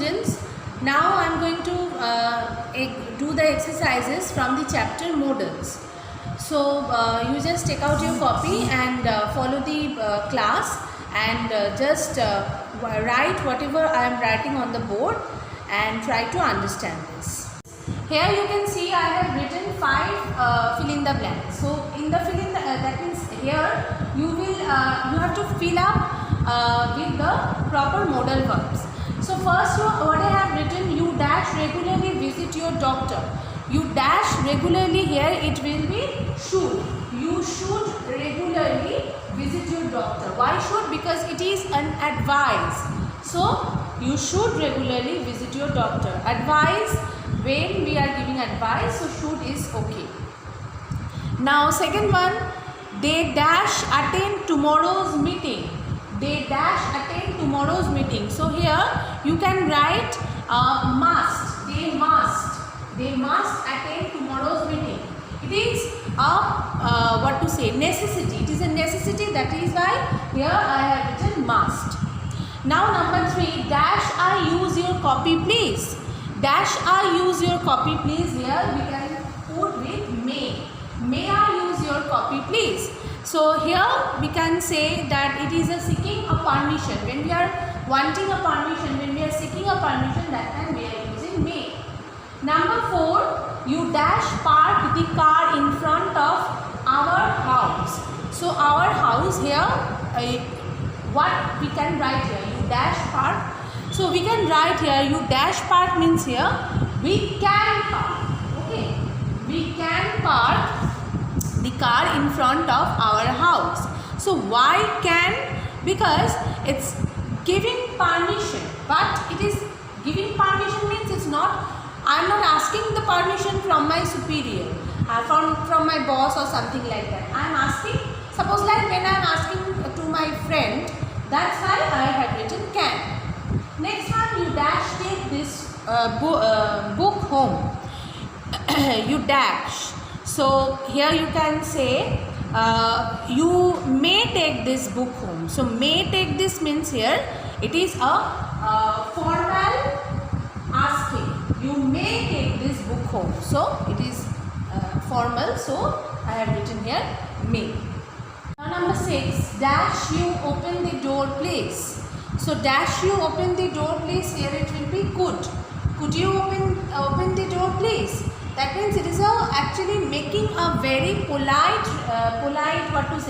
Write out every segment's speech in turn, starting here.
students, now I am going to do the exercises from the chapter modals. So you just take out your copy and follow the class and just write whatever I am writing on the board and try to understand this. Here you can see I have written 5 fill in the blanks. So in the fill in the, that means here you have to fill up with the proper modal verbs. So first what I have written, you dash regularly visit your doctor. You dash regularly, here it will be should. You should regularly visit your doctor. Why should? Because it is an advice. So you should regularly visit your doctor. Advice, when we are giving advice, so should is okay. Now second one, they dash attend tomorrow's meeting. They dash attend tomorrow's meeting. So here you can write must. They must attend tomorrow's meeting. It is a necessity. It is a necessity, that is why here I have written must. Now number 3, dash I use your copy please. Dash I use your copy please, here we can put with may. May I use your copy please. So here we can say that it is a seeking a permission. When we are wanting a permission, when we are seeking a permission, that time we are using may. Number 4, you dash park the car in front of our house. So our house here, what we can write here, you dash park. So we can write here, you dash park means here we can park. Okay, we can park the car in front of our house. So why can? Because it's giving permission, but it is giving permission means it's not, I am not asking the permission from my superior, from my boss or something like that. I am asking, suppose like when I am asking to my friend, that's why I have written can. Next one, you dash take this book home. You dash. So here you can say you may take this book home. So may take this means here it is a formal asking. You may take this book home. So it is formal. So I have written here may. Now number 6, dash you open the door please. So dash you open the door please, here it will be could. Could you open the door please? That means it is actually making a very polite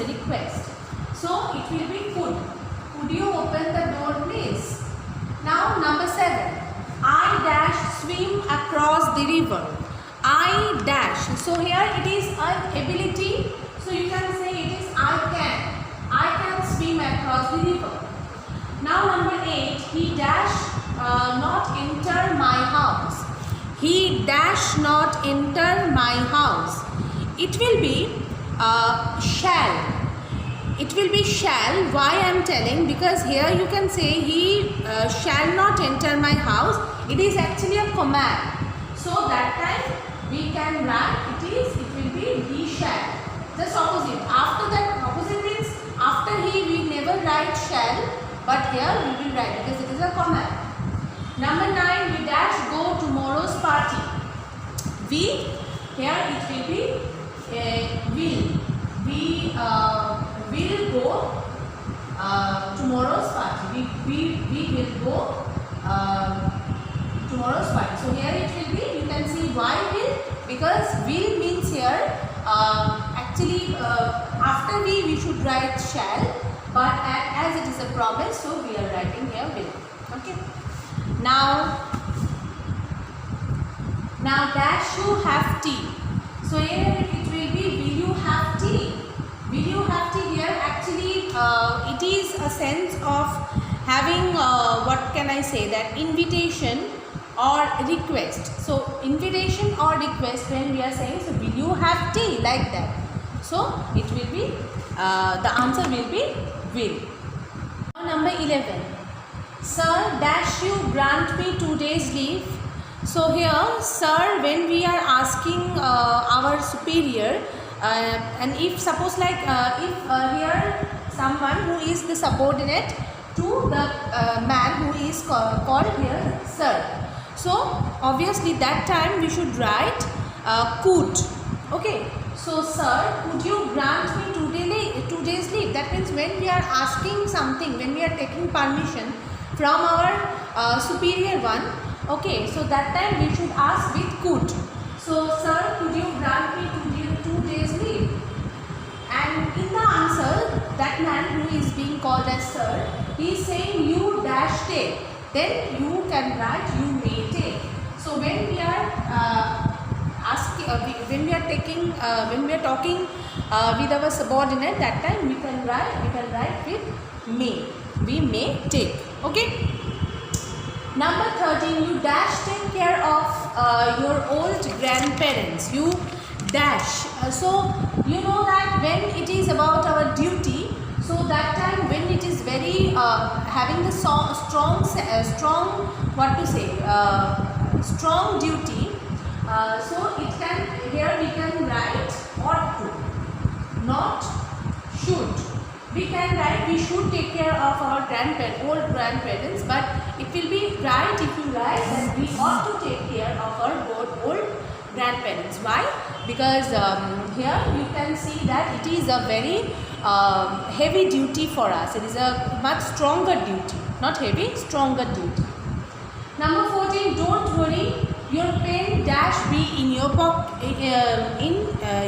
request. So it will be could. Could you open the door please? Now number 7, I dash swim across the river. I dash. So here it is an ability. So you can say it is I can swim across the river. Now number 8, he dash not enter my house. He dash not enter my house. It will be shall. It will be shall. Why I am telling? Because here you can say he shall not enter my house. It is actually a command. So that time we can write it will be he shall. Just opposite. After that, opposite means after he we never write shall, but here we will write because it is a command. Number 9, we dash go tomorrow's party. We, here it will be will. We will go tomorrow's party. We will go tomorrow's party. So here it will be, you can see why will, because will means here actually after we should write shall, but as it is a promise, so we are writing here will. Okay. Now dash you have tea. So here it will be will you have tea. Will you have tea, here actually it is a sense of having what can I say, that invitation or request. So invitation or request, when we are saying, so will you have tea, like that. So it will be the answer will be will. Now number 11, sir dash you grant me 2 days leave. So here sir, when we are asking our superior, and if suppose like if here someone who is the subordinate to the man who is called here sir. sir. So obviously that time we should write could. Okay. So sir, could you grant me 2 days leave? That means when we are asking something, when we are taking permission from our superior one. Okay. So that time we should ask with could. So sir, could you grant me 2 days leave? And in the answer, that man who is being called as sir, he is saying you dash take. Then you can write you may take. So when we are when we are talking with our subordinate, that time we can write with may. We may take. Okay. Number 13, you dash take care of your old grandparents. You dash. So you know that when it is about our duty, so that time when it is very having the strong duty, so it can, here we can write ought to, not should. We can write we should take care of our old grandparents, but it will be right if you write that we ought to take care of our old grandparents. Why? Because here you can see that it is a very heavy duty for us. It is a much stronger duty, not heavy, stronger duty. Number 14, don't worry, your pen dash be in your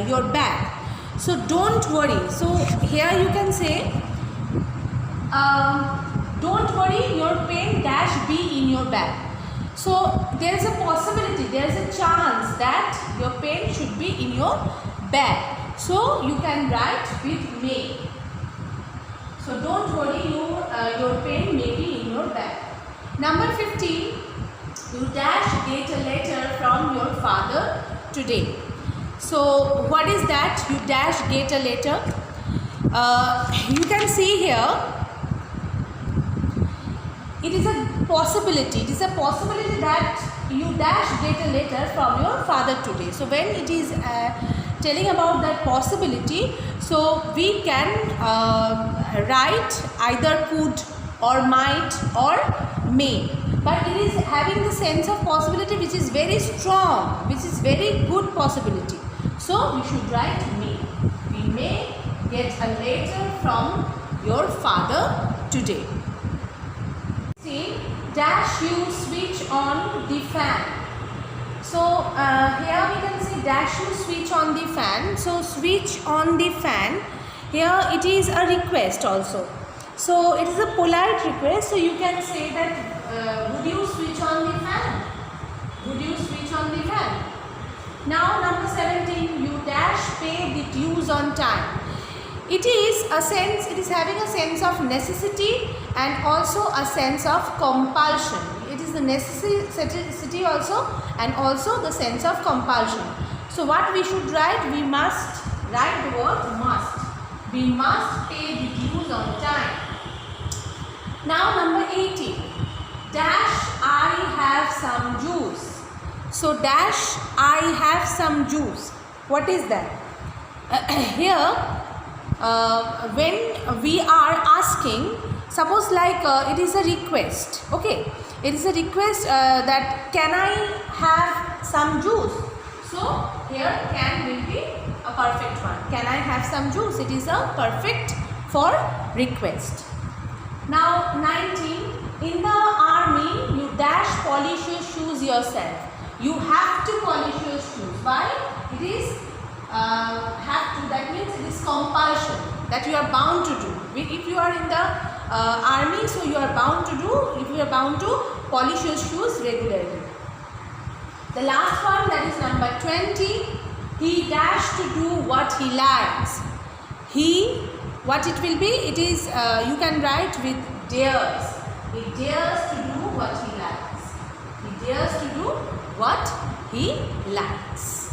your bag. So don't worry. So here you can say don't worry, your pen dash be in your bag. So there is a possibility, there is a chance that your pen should be in your bag. So you can write with may. So don't worry, your pen may be in your bag. Number 15, you dash get a letter from your father today. So what is that? You dash get a letter. You can see here, it is a possibility. It is a possibility that you dash get a letter from your father today. So when it is telling about that possibility, so we can write either could or might or may. But it is having the sense of possibility which is very strong, which is very good possibility. So we should write may. We may get a letter from your father today. See, dash you switch on the fan. So here we can see dash you switch on the fan. So switch on the fan. Here it is a request also. So it is a polite request. So you can say that would you switch on the fan? Would you switch on the fan? Now number 17, you dash pay the dues on time. It is a sense, it is having a sense of necessity and also a sense of compulsion. It is the necessity also and also the sense of compulsion. So what we should write? We must write the word must. We must pay the dues on time. Now number 18, dash I have some juice. So dash I have some juice. What is that? Here when we are asking, suppose like it is a request. Okay, it is a request that can I have some juice. So here can will be a perfect one. Can I have some juice? It is a perfect for request. Now 19, in the army you dash polish your shoes yourself. You have to polish your shoes. Why? It is have to, that means it is compulsion that you are bound to do. If you are in the army, so you are bound to do, if you are bound to polish your shoes regularly. The last one, that is number 20, he dash to do what he likes. He, what it will be? It is, you can write with dares. He dares to do what he likes. He dares to do what he likes.